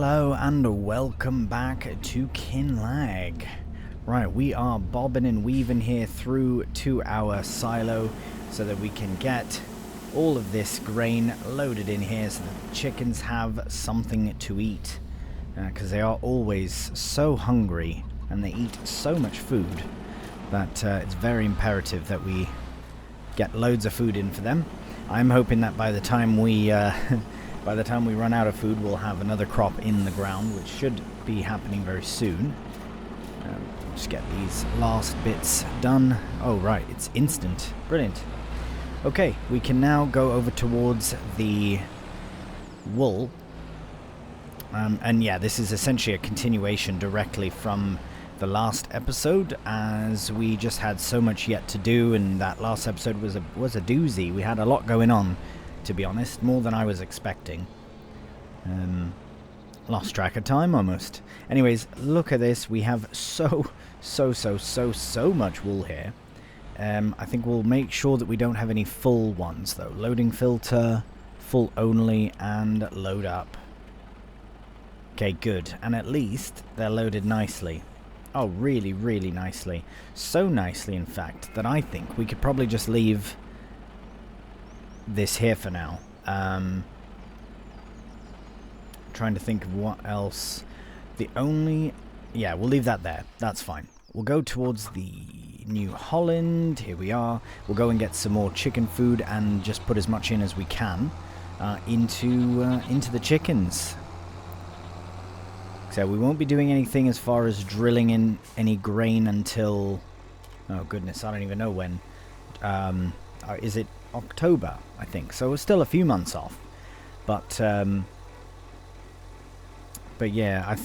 Hello and welcome back to Kinlaig. Right, we are bobbing and weaving here through to our silo so that we can get all of this grain loaded in here so that the chickens have something to eat. Because they are always so hungry and they eat so much food that it's very imperative that we get loads of food in for them. I'm hoping that by the time we run out of food, we'll have another crop in the ground, which should be happening very soon. Just get these last bits done. Oh, right, it's instant. Brilliant. Okay, we can now go over towards the wool. And yeah, this is essentially a continuation directly from the last episode, as we just had so much yet to do, and that last episode was a doozy. We had a lot going on, to be honest, more than I was expecting. Lost track of time almost. Anyways, look at this. We have so much wool here. I think we'll make sure that we don't have any full ones though. Loading filter, full only, and load up. Okay, good. And at least they're loaded nicely. Oh, really, really nicely. So nicely, in fact, that I think we could probably just leave this here for now. Trying to think of what else. Yeah, we'll leave that there. That's fine. We'll go towards the New Holland. Here we are. We'll go and get some more chicken food and just put as much in as we can into the chickens. So we won't be doing anything as far as drilling in any grain until, oh goodness, I don't even know when. Is it October, I think? So we're still a few months off. But yeah,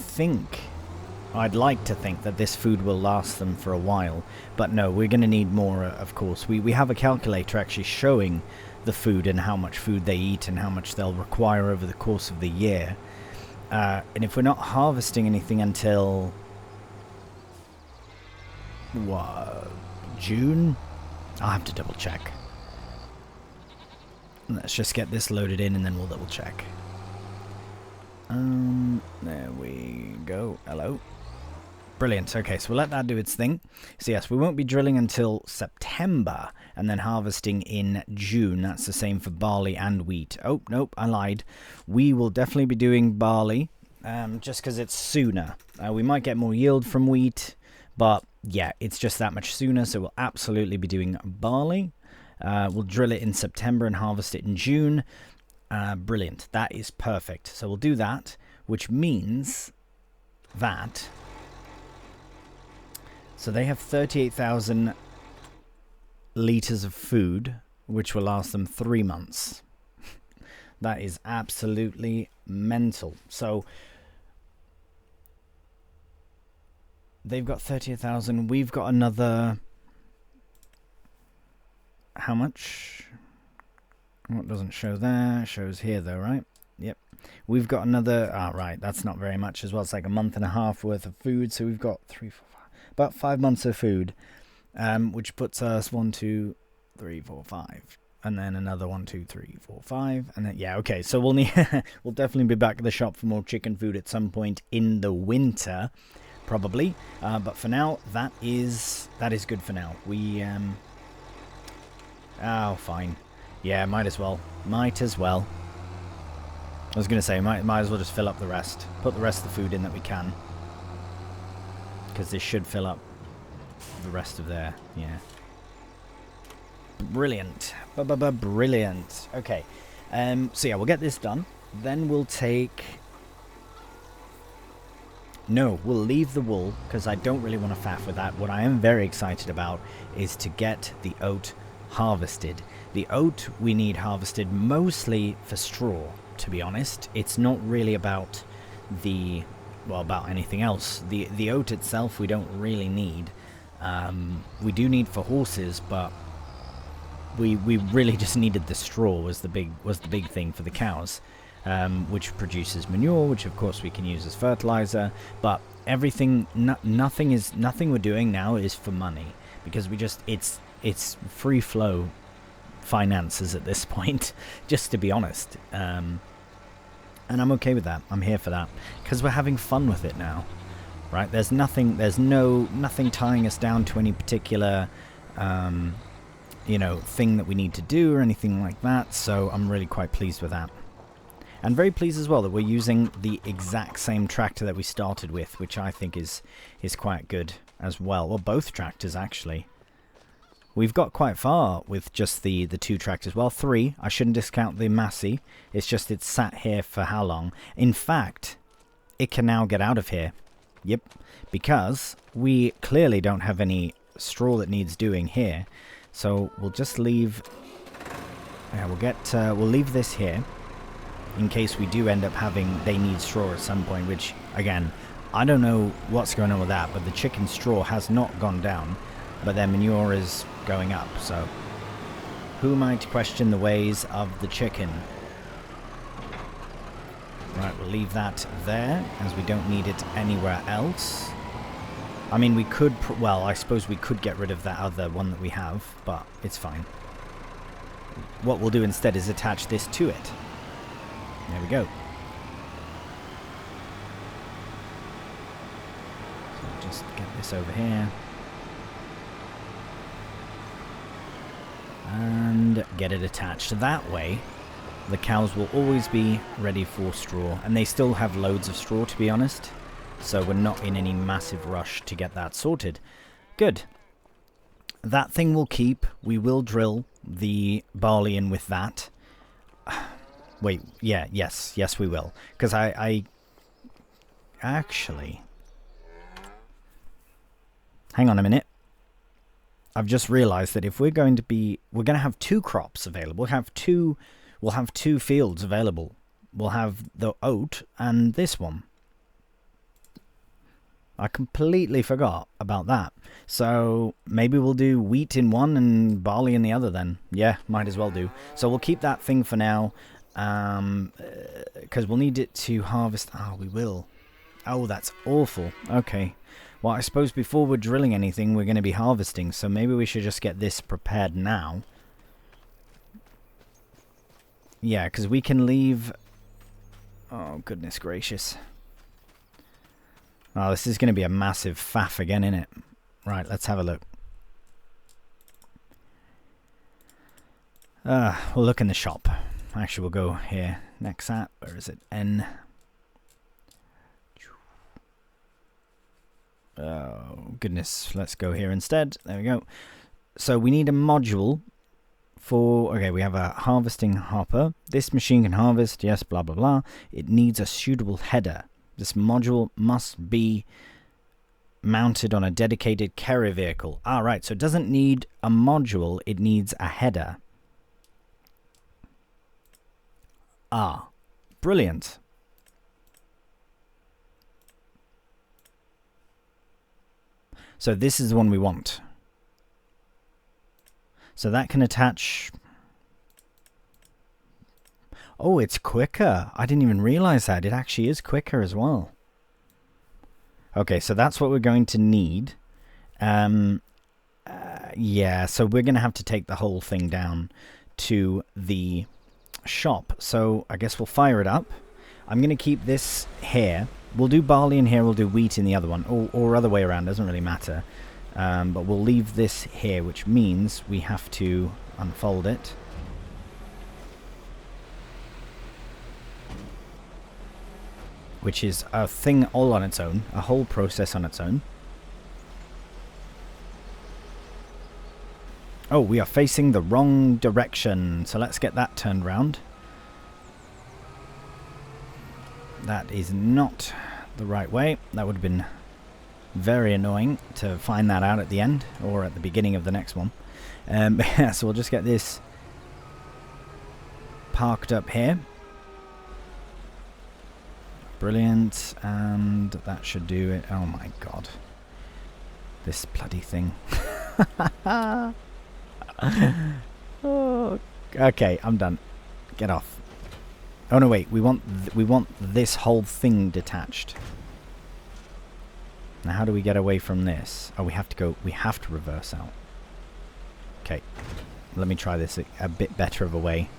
I'd like to think that this food will last them for a while. But no, we're going to need more, of course. We have a calculator actually showing the food and how much food they eat and how much they'll require over the course of the year. And if we're not harvesting anything until June? I'll have to double check. Let's just get this loaded in and then we'll double check. There we go. Hello. Brilliant. Okay, so we'll let that do its thing. So yes, we won't be drilling until September and then harvesting in June. That's the same for barley and wheat. Oh, nope, I lied. We will definitely be doing barley just because it's sooner. We might get more yield from wheat, but yeah, it's just that much sooner. So we'll absolutely be doing barley. We'll drill it in September and harvest it in June. Brilliant. That is perfect. So we'll do that, which means that... So they have 38,000 litres of food, which will last them 3 months. That is absolutely mental. So they've got 38,000. We've got another... How much? What doesn't show there? Shows here though, right? Yep. We've got another... right, that's not very much as well. It's like a month and a half worth of food. So we've got about 5 months of food, which puts us 1, 2, 3, 4, 5, and then another 1, 2, 3, 4, 5, and then yeah, okay. So we'll need we'll definitely be back at the shop for more chicken food at some point in the winter, probably. But for now, that is good for now. We oh, fine. Yeah, might as well. I was gonna say might as well just fill up the rest. Put the rest of the food in that we can. Because this should fill up the rest of there. Yeah. Brilliant. Brilliant. Okay. So yeah, we'll get this done. Then we'll take... No, we'll leave the wool, because I don't really want to faff with that. What I am very excited about is to get the oat harvested. The oat we need harvested mostly for straw, to be honest. It's not really about the... well, about anything else. The oat itself we don't really need. We do need for horses, but we really just needed the straw was the big thing for the cows, which produces manure, which of course we can use as fertilizer. But everything, nothing we're doing now is for money, because it's free flow finances at this point, just to be honest. And I'm okay with that. I'm here for that. Because we're having fun with it now. Right? There's nothing tying us down to any particular, you know, thing that we need to do or anything like that. So I'm really quite pleased with that. And very pleased as well that we're using the exact same tractor that we started with, which I think is quite good as well. Well, both tractors, actually. We've got quite far with just the two tractors. Well, 3. I shouldn't discount the Massey. It's just it's sat here for how long? In fact, it can now get out of here. Yep. Because we clearly don't have any straw that needs doing here. So we'll just leave... Yeah, we'll leave this here. In case we do end up having... They need straw at some point, which, again, I don't know what's going on with that, but the chicken straw has not gone down. But their manure is going up, so who am I to question the ways of the chicken? Right, we'll leave that there, as we don't need it anywhere else. I mean, we could, well, I suppose we could get rid of that other one that we have, but it's fine. What we'll do instead is attach this to it. There we go. So just get this over here. And get it attached. That way, the cows will always be ready for straw. And they still have loads of straw, to be honest. So we're not in any massive rush to get that sorted. Good. That thing will keep. We will drill the barley in with that. Wait, yeah, yes, we will. Because I actually... Hang on a minute. I've just realized that if we're going to have 2 crops available. We'll have two fields available. We'll have the oat and this one. I completely forgot about that. So maybe we'll do wheat in one and barley in the other then. Yeah, might as well do. So we'll keep that thing for now. Because we'll need it to harvest. Oh, we will. Oh, that's awful. Okay. Well, I suppose before we're drilling anything, we're going to be harvesting, so maybe we should just get this prepared now. Yeah, because we can leave... Oh, goodness gracious. Oh, this is going to be a massive faff again, isn't it? Right, let's have a look. We'll look in the shop. Actually, we'll go here. Nexat, where is it? N... Oh, goodness. Let's go here instead. There we go. So we need a module for... Okay, we have a harvesting hopper. This machine can harvest. Yes, blah, blah, blah. It needs a suitable header. This module must be mounted on a dedicated carrier vehicle. Ah, right. So it doesn't need a module. It needs a header. Ah, brilliant. So this is the one we want. So that can attach... Oh, it's quicker. I didn't even realize that. It actually is quicker as well. Okay, so that's what we're going to need. Yeah, so we're going to have to take the whole thing down to the shop. So I guess we'll fire it up. I'm going to keep this here. We'll do barley in here, we'll do wheat in the other one, or other way around, doesn't really matter. But we'll leave this here, which means we have to unfold it. Which is a thing all on its own, a whole process on its own. Oh, we are facing the wrong direction, so let's get that turned round. That is not the right way. That would have been very annoying to find that out at the end or at the beginning of the next one. So we'll just get this parked up here. Brilliant. And that should do it. Oh my god. This bloody thing. Oh, okay, I'm done. Get off. Oh no, wait. We want this whole thing detached. Now, how do we get away from this? Oh, we have to reverse out. Okay. Let me try this a bit better of a way.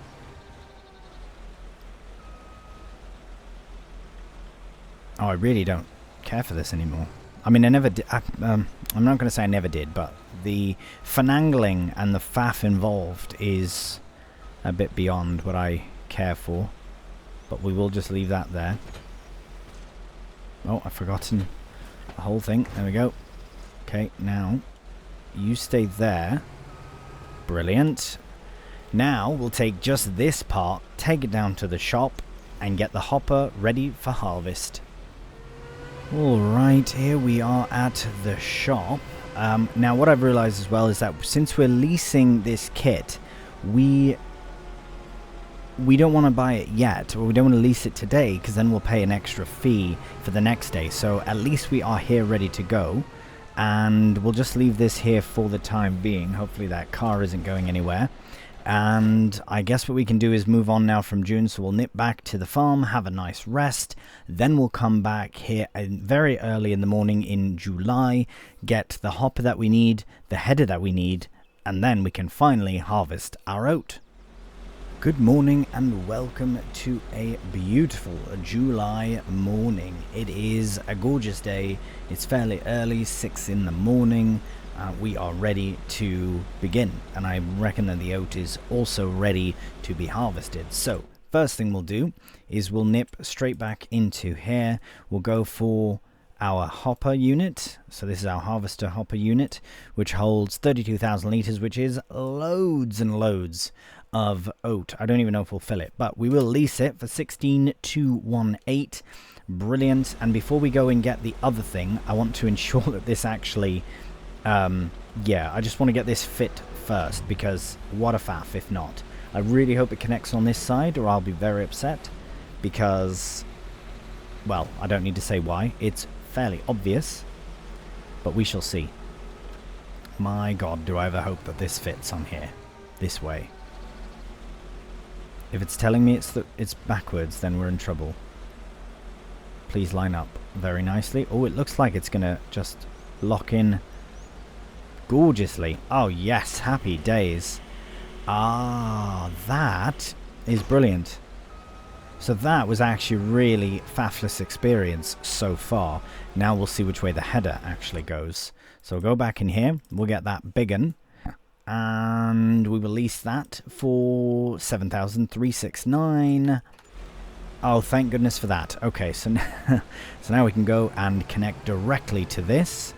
Oh, I really don't care for this anymore. I mean, I never did. I'm not going to say I never did, but the finagling and the faff involved is a bit beyond what I care for. But we will just leave that there. Oh, I've forgotten the whole thing. There we go. Okay, now you stay there. Brilliant. Now we'll take just this part, take it down to the shop, and get the hopper ready for harvest. Alright, here we are at the shop. Now what I've realised as well is that since we're leasing this kit, we don't want to buy it yet, or we don't want to lease it today, because then we'll pay an extra fee for the next day. So at least we are here ready to go, and we'll just leave this here for the time being. Hopefully that car isn't going anywhere. And I guess what we can do is move on now from June, so we'll nip back to the farm, have a nice rest, then we'll come back here very early in the morning in July, get the hopper that we need, the header that we need, and then we can finally harvest our oat. Good morning and welcome to a beautiful July morning. It is a gorgeous day. It's fairly early, 6 in the morning. We are ready to begin, and I reckon that the oat is also ready to be harvested. So first thing we'll do is we'll nip straight back into here. We'll go for our hopper unit. So this is our harvester hopper unit, which holds 32,000 litres, which is loads and loads of oat. I don't even know if we'll fill it, but we will lease it for 16,218. Brilliant. And before we go and get the other thing, I want to ensure that this actually yeah, I just want to get this fit first, because what a faff if not. I really hope it connects on this side, or I'll be very upset, because, well, I don't need to say why. It's fairly obvious, but we shall see. My God, do I ever hope that this fits on here, this way. If it's telling me it's backwards, then we're in trouble. Please line up very nicely. Oh, it looks like it's gonna just lock in gorgeously. Oh yes, happy days. Ah, that is brilliant. So that was actually really faffless experience so far. Now we'll see which way the header actually goes. So we'll go back in here, we'll get that big un, and we will lease that for 7,369. Oh, thank goodness for that. Okay, so so now we can go and connect directly to this.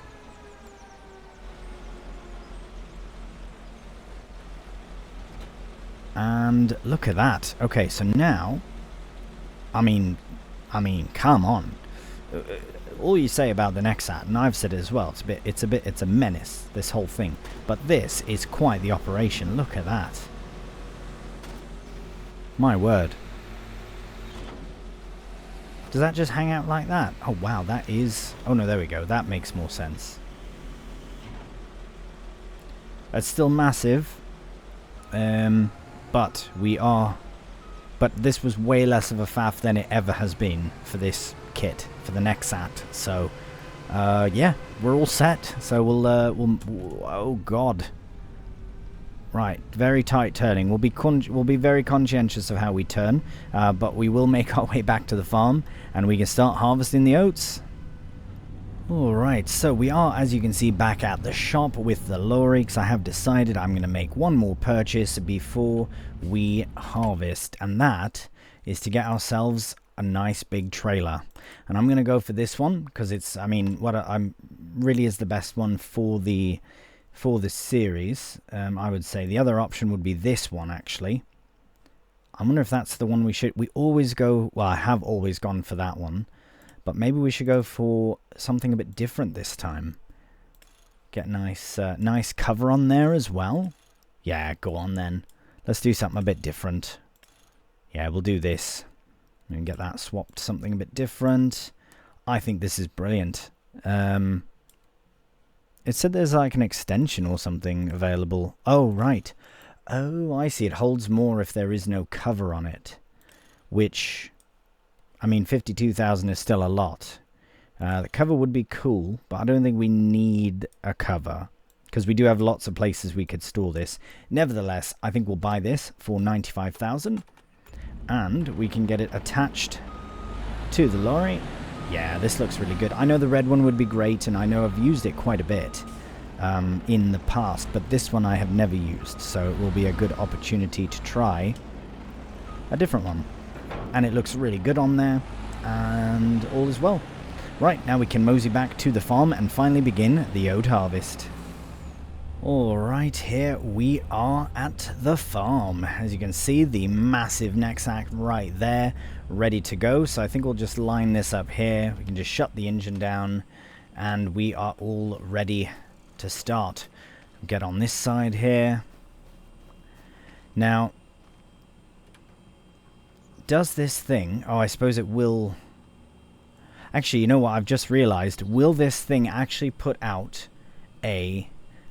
And look at that. Okay, so now, I mean, come on. All you say about the Nexat, and I've said it as well, it's a menace, this whole thing. But this is quite the operation. Look at that. My word. Does that just hang out like that? Oh wow, that is... Oh no, there we go. That makes more sense. It's still massive. But this was way less of a faff than it ever has been for this kit, for the Nexat. So, yeah, we're all set. So we'll oh God. Right, very tight turning. We'll be very conscientious of how we turn, but we will make our way back to the farm, and we can start harvesting the oats. Alright, so we are, as you can see, back at the shop with the lorry, because I have decided I'm going to make one more purchase before we harvest, and that is to get ourselves a nice big trailer. And I'm going to go for this one, because it's, I mean, really is the best one for this series, I would say. The other option would be this one, actually. I wonder if that's the one we always go, well, I have always gone for that one. But maybe we should go for something a bit different this time. Get nice cover on there as well. Yeah, go on then. Let's do something a bit different. Yeah, we'll do this. And get that swapped to something a bit different. I think this is brilliant. It said there's like an extension or something available. Oh, right. Oh, I see. It holds more if there is no cover on it. Which... I mean, 52,000 is still a lot. The cover would be cool, but I don't think we need a cover, because we do have lots of places we could store this. Nevertheless, I think we'll buy this for 95,000, and we can get it attached to the lorry. Yeah, this looks really good. I know the red one would be great, and I know I've used it quite a bit in the past, but this one I have never used, so it will be a good opportunity to try a different one. And it looks really good on there, and all is well. Right, now we can mosey back to the farm and finally begin the oat harvest. Alright, here we are at the farm. As you can see, the massive Nexat right there, ready to go. So I think we'll just line this up here. We can just shut the engine down, and we are all ready to start. Get on this side here. Now, does this thing... Oh, I suppose it will... Actually, you know what? I've just realized. Will this thing actually put out a...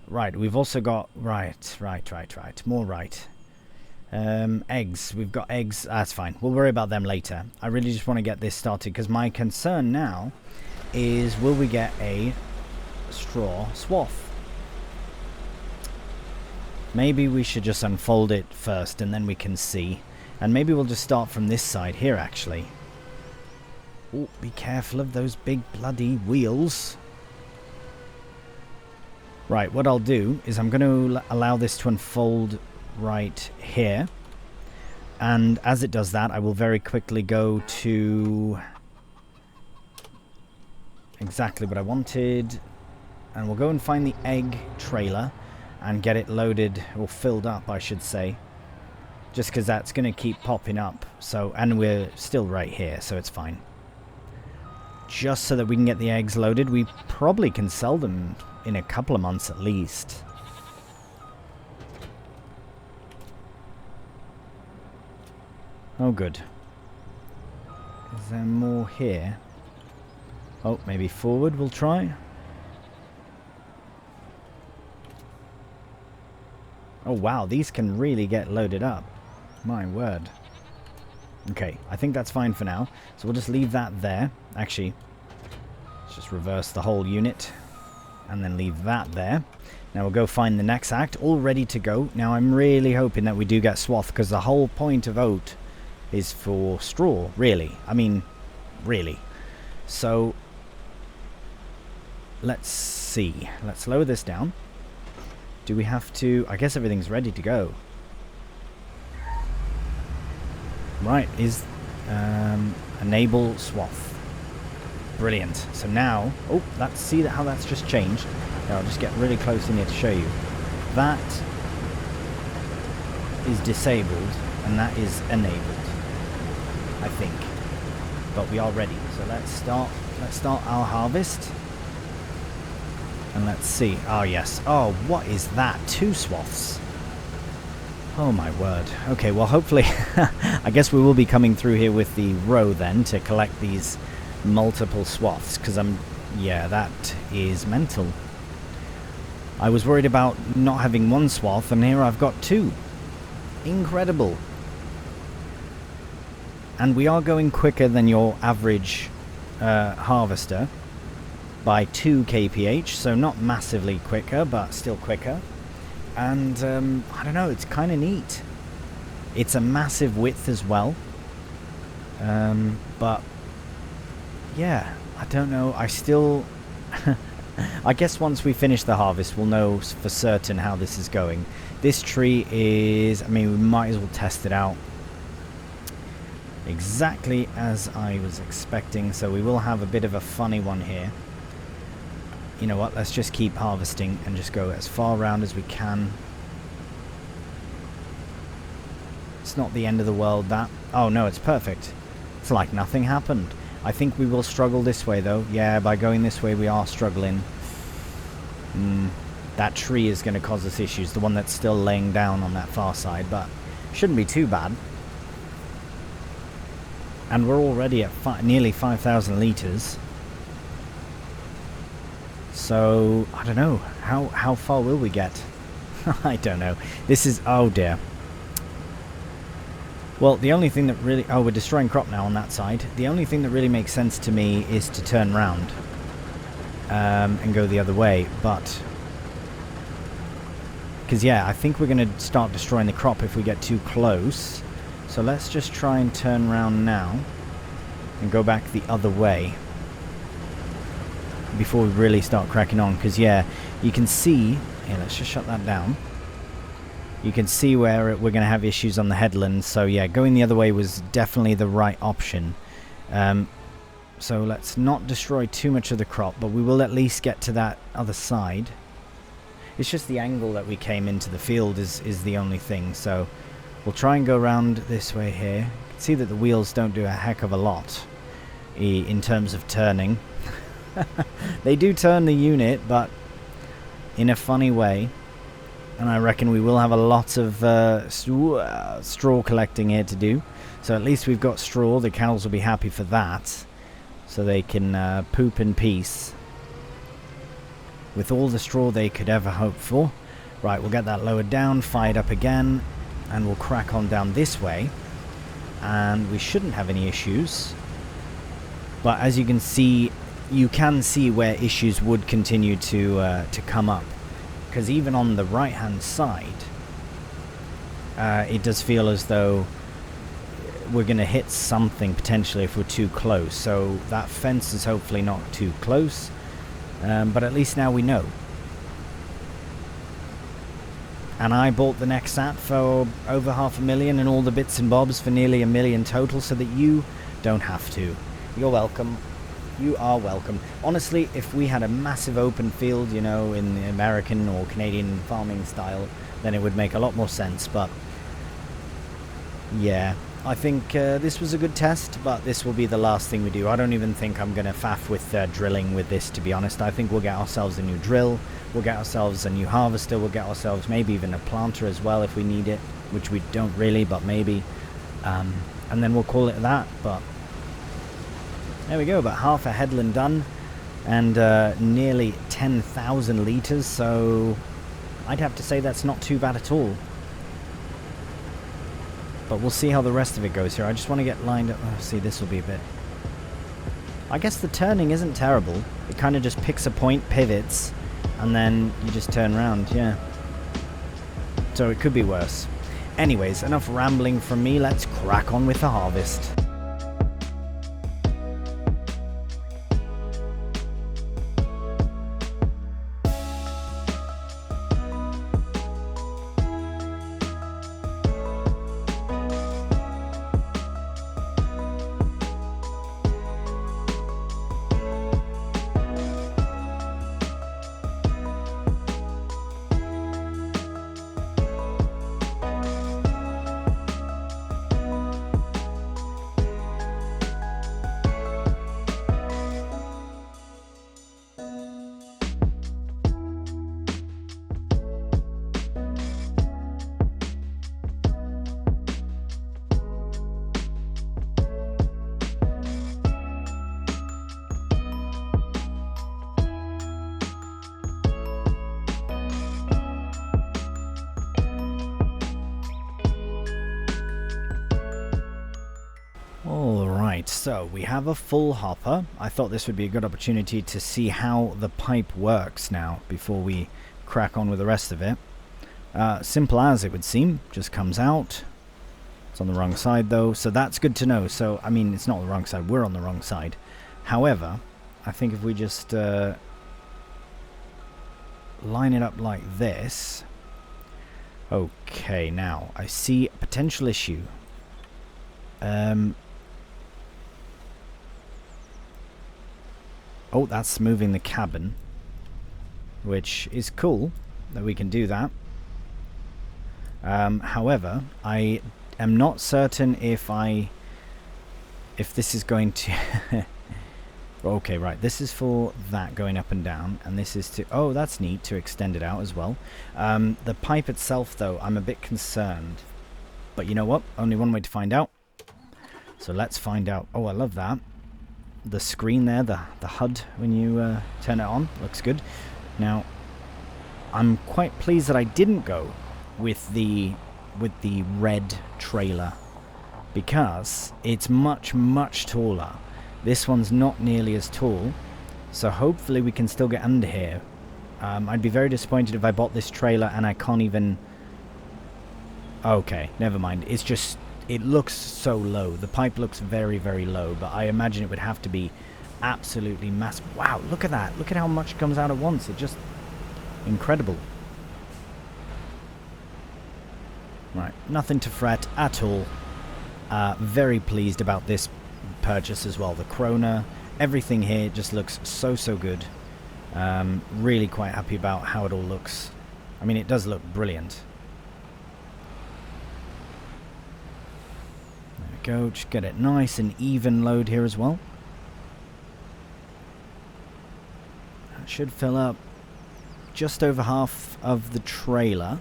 Right, we've also got... Right. More right. Eggs. We've got eggs. That's fine. We'll worry about them later. I really just want to get this started, because my concern now is, will we get a straw swath? Maybe we should just unfold it first, and then we can see. And maybe we'll just start from this side here, actually. Oh, be careful of those big bloody wheels. Right, what I'll do is I'm going to allow this to unfold right here. And as it does that, I will very quickly go to exactly what I wanted. And we'll go and find the egg trailer and get it loaded, or filled up, I should say. Just because that's going to keep popping up. So, and we're still right here, so it's fine. Just so that we can get the eggs loaded. We probably can sell them in a couple of months at least. Oh, good. Is there more here? Oh, maybe forward we'll try. Oh, wow, these can really get loaded up. My word. Okay, I think that's fine for now. So we'll just leave that there. Actually, let's just reverse the whole unit. And then leave that there. Now we'll go find the Nexat, all ready to go. Now I'm really hoping that we do get swath, because the whole point of oat is for straw, really. I mean, really. So, let's see. Let's lower this down. Do we have to... I guess everything's ready to go. Right, is enable swath. Brilliant. So now, oh, see how that's just changed. Now I'll just get really close in here to show you. That is disabled, and that is enabled, I think. But we are ready. So let's start our harvest. And let's see. Oh yes. Oh, what is that? 2 swaths. Oh my word. Okay, well hopefully I guess we will be coming through here with the row then to collect these multiple swaths, because yeah, that is mental. I was worried about not having 1 swath, and here I've got 2. Incredible. And we are going quicker than your average harvester by 2 kph, so not massively quicker, but still quicker. And I don't know, it's kind of neat. It's a massive width as well, but yeah, I don't know. I still... I guess once we finish the harvest, we'll know for certain how this is going. This tree is... I mean, we might as well test it out. Exactly as I was expecting, so we will have a bit of a funny one here. You know what, let's just keep harvesting and just go as far around as we can. It's not the end of the world, that. Oh no, it's perfect. It's like nothing happened. I think we will struggle this way, though. Yeah, by going this way, we are struggling. That tree is going to cause us issues. The one that's still laying down on that far side, but shouldn't be too bad. And we're already at nearly 5,000 litres. So, I don't know. How far will we get? I don't know. This is... Oh, dear. Well, the only thing that really... Oh, we're destroying crop now on that side. The only thing that really makes sense to me is to turn round and go the other way. But... Because, yeah, I think we're going to start destroying the crop if we get too close. So let's just try and turn round now and go back the other way. before we really start cracking on. Because, yeah, you can see... Here, let's just shut that down. You can see where we're going to have issues on the headland. So, yeah, going the other way was definitely the right option. So let's not destroy too much of the crop, but we will at least get to that other side. It's just the angle that we came into the field is the only thing. So we'll try and go around this way here. You can see that the wheels don't do a heck of a lot in terms of turning. They do turn the unit, but in a funny way. And I reckon we will have a lot of straw collecting here to do. So at least we've got straw. The cows will be happy for that. So they can poop in peace. With all the straw they could ever hope for. Right, we'll get that lowered down, fired up again. And we'll crack on down this way. And we shouldn't have any issues. But as you can see where issues would continue to come up. Because even on the right hand side, it does feel as though we're going to hit something potentially if we're too close. So that fence is hopefully not too close. But at least now we know. And I bought the Nexat for over $500,000 and all the bits and bobs for nearly $1 million total so that you don't have to. You're welcome. You are welcome. Honestly, if we had a massive open field, you know, in the American or Canadian farming style, then it would make a lot more sense. But yeah, I think this was a good test, but this will be the last thing we do. I don't even think I'm going to faff with drilling with this, to be honest. I think we'll get ourselves a new drill, we'll get ourselves a new harvester, we'll get ourselves maybe even a planter as well if we need it, which we don't really, but maybe. And then we'll call it that. But there we go, about half a headland done, and nearly 10,000 litres, so I'd have to say that's not too bad at all. But we'll see how the rest of it goes here. I just want to get lined up. Oh, see, this will be a bit... I guess the turning isn't terrible. It kind of just picks a point, pivots, and then you just turn around, yeah. So it could be worse. Anyways, enough rambling from me. Let's crack on with the harvest. Alright, so we have a full hopper. I thought this would be a good opportunity to see how the pipe works now before we crack on with the rest of it. Simple as it would seem, just comes out. It's on the wrong side though, so that's good to know. So, I mean, it's not the wrong side, we're on the wrong side. However, I think if we just line it up like this. Okay, now I see a potential issue. Oh, that's moving the cabin, which is cool that we can do that. However, I am not certain if this is going to... Okay, right, this is for that going up and down, and this is to... Oh, that's neat, to extend it out as well. The pipe itself, though, I'm a bit concerned. But you know what? Only one way to find out. So let's find out. Oh, I love that. The screen there, the HUD, when you turn it on, looks good. Now, I'm quite pleased that I didn't go with the red trailer, because it's much, much taller. This one's not nearly as tall, so hopefully we can still get under here. I'd be very disappointed if I bought this trailer and I can't even... Okay, never mind. It's just... It looks so low. The pipe looks very, very low, but I imagine it would have to be absolutely massive. Wow, look at that. Look at how much comes out at once. It's just incredible. Right, nothing to fret at all. Very pleased about this purchase as well. The Krona, everything here just looks so good. Really quite happy about how it all looks. I mean, it does look brilliant. There we go, just get it nice and even load here as well. That should fill up just over half of the trailer.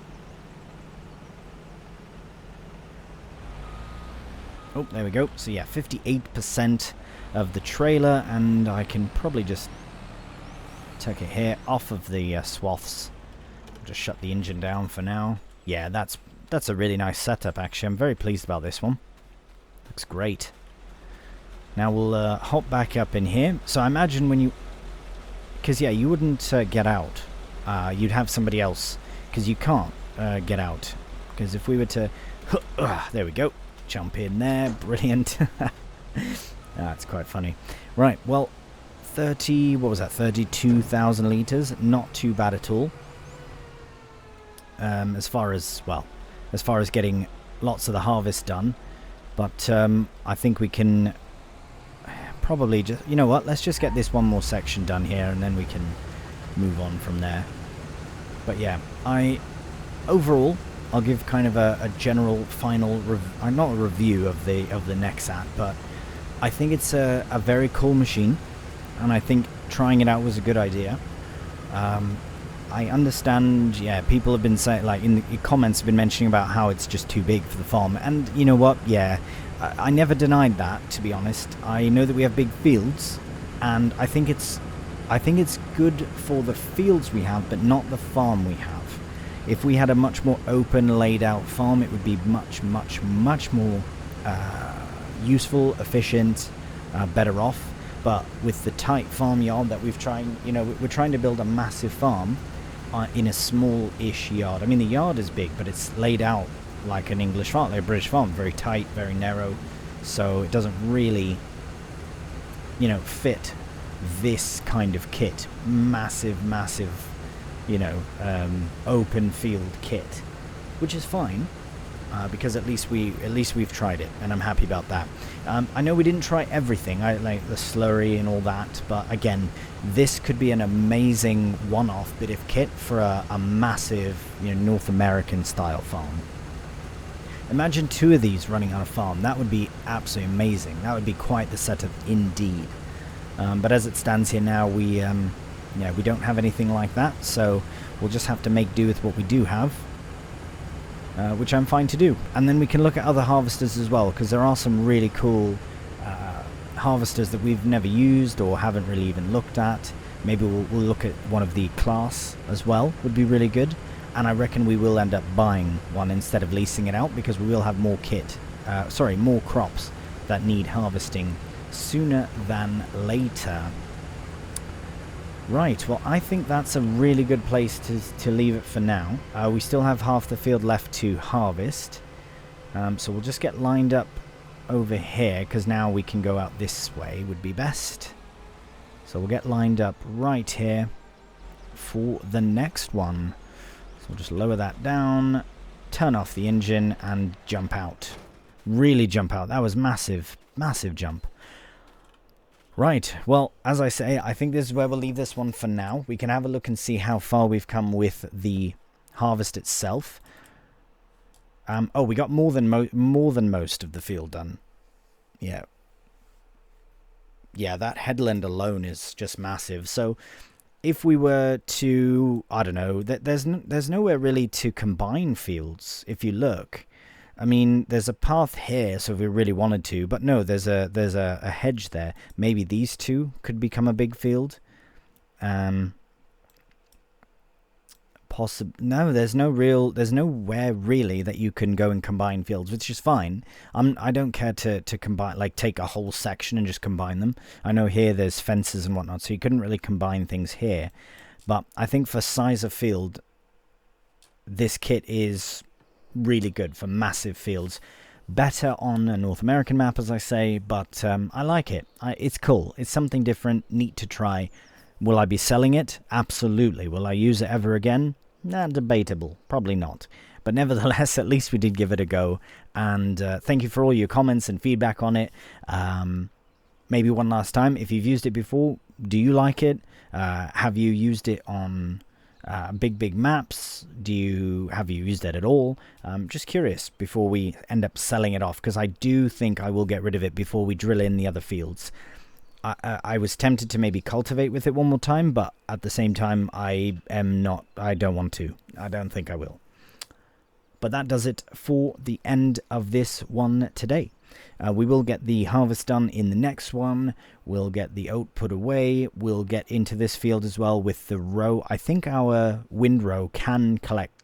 Oh, there we go. So yeah, 58% of the trailer, and I can probably just take it here off of the swaths. Just shut the engine down for now. Yeah, that's a really nice setup, actually. I'm very pleased about this one. Looks great. Now we'll hop back up in here. So I imagine when you... Because, yeah, you wouldn't get out. You'd have somebody else. Because you can't get out. Because if we were to... there we go. Jump in there. Brilliant. That's quite funny. Right, well, 30... What was that? 32,000 litres. Not too bad at all. As far as getting lots of the harvest done. But I think we can probably just... You know what? Let's just get this one more section done here, and then we can move on from there. But yeah, overall, I'll give kind of a general final... not a review of the Nexat, but I think it's a very cool machine, and I think trying it out was a good idea. I understand, yeah, people have been saying, like, in the comments have been mentioning about how it's just too big for the farm, and you know what, yeah, I never denied that, to be honest. I know that we have big fields, and I think it's good for the fields we have, but not the farm we have. If we had a much more open, laid out farm, it would be much more useful, efficient, better off. But with the tight farmyard that we're trying to build a massive farm in a small-ish yard. I mean, the yard is big, but it's laid out like an English farm, like a British farm, very tight, very narrow, so it doesn't really, fit this kind of kit. Massive, open field kit, which is fine. Because at least we've tried it, and I'm happy about that. I know we didn't try everything, like the slurry and all that, but again, this could be an amazing one-off bit of kit for a massive, North American style farm. Imagine 2 of these running on a farm. That would be absolutely amazing. That would be quite the setup indeed. But as it stands here now, we don't have anything like that, so we'll just have to make do with what we do have. Which I'm fine to do. And then we can look at other harvesters as well, because there are some really cool harvesters that we've never used or haven't really even looked at. Maybe we'll look at one of the class as well, would be really good. And I reckon we will end up buying one instead of leasing it out, because we will have more more crops that need harvesting sooner than later. Right, well, I think that's a really good place to leave it for now. We still have half the field left to harvest. So we'll just get lined up over here, because now we can go out this way would be best. So we'll get lined up right here for the next one. So we'll just lower that down, turn off the engine, and jump out. Really jump out. That was massive jump. Right, well, as I say, I think this is where we'll leave this one for now. We can have a look and see how far we've come with the harvest itself. We got more than most of the field done. Yeah. Yeah, that headland alone is just massive. So if we were to, I don't know, there's nowhere really to combine fields if you look. I mean, there's a path here, so if we really wanted to, but no, there's a hedge there. Maybe these two could become a big field. No, there's nowhere really that you can go and combine fields, which is fine. I don't care to combine, like take a whole section and just combine them. I know here there's fences and whatnot, so you couldn't really combine things here. But I think for size of field, this kit is really good for massive fields. better on a North American map, as I say, but I like it. It's cool. It's something different, neat to try. Will I be selling it? Absolutely. Will I use it ever again? Nah, debatable. Probably not. But nevertheless, at least we did give it a go. And thank you for all your comments and feedback on it. Maybe one last time, if you've used it before, do you like it? Have you used it on big maps? Have you used it at all? Just curious before we end up selling it off, because I do think I will get rid of it before we drill in the other fields. I was tempted to maybe cultivate with it one more time, but at the same time I don't want to. I don't think I will. But that does it for the end of this one today. We will get the harvest done in the next one. We'll get the oat put away. We'll get into this field as well with the row. I think our windrow can collect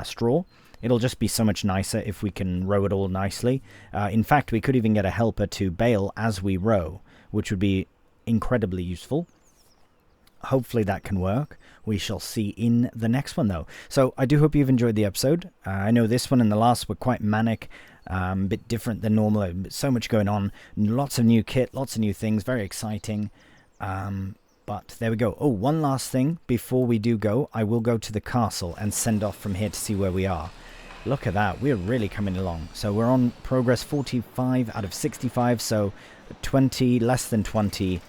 straw. It'll just be so much nicer if we can row it all nicely. In fact, we could even get a helper to bale as we row, which would be incredibly useful. Hopefully that can work. We shall see in the next one, though. So I do hope you've enjoyed the episode. I know this one and the last were quite manic. A bit different than normal. So much going on. Lots of new kit, lots of new things. Very exciting. But there we go. Oh, one last thing. Before we do go, I will go to the castle and send off from here to see where we are. Look at that. We're really coming along. So we're on progress 45 out of 65. So 20, less than 20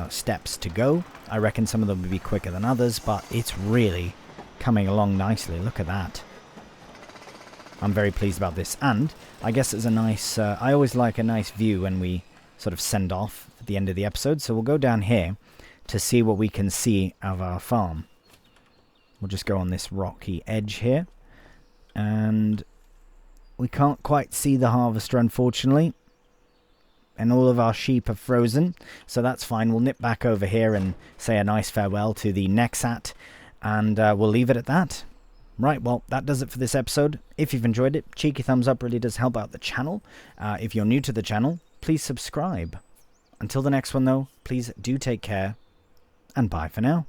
steps to go. I reckon some of them will be quicker than others, but it's really coming along nicely. Look at that. I'm very pleased about this, and I guess it's a nice I always like a nice view when we sort of send off at the end of the episode, so we'll go down here to see what we can see of our farm. We'll just go on this rocky edge here, and we can't quite see the harvester, unfortunately. And all of our sheep are frozen, so that's fine. We'll nip back over here and say a nice farewell to the Nexat, and we'll leave it at that. Right, well, that does it for this episode. If you've enjoyed it, cheeky thumbs up really does help out the channel. If you're new to the channel, please subscribe. Until the next one, though, please do take care, and bye for now.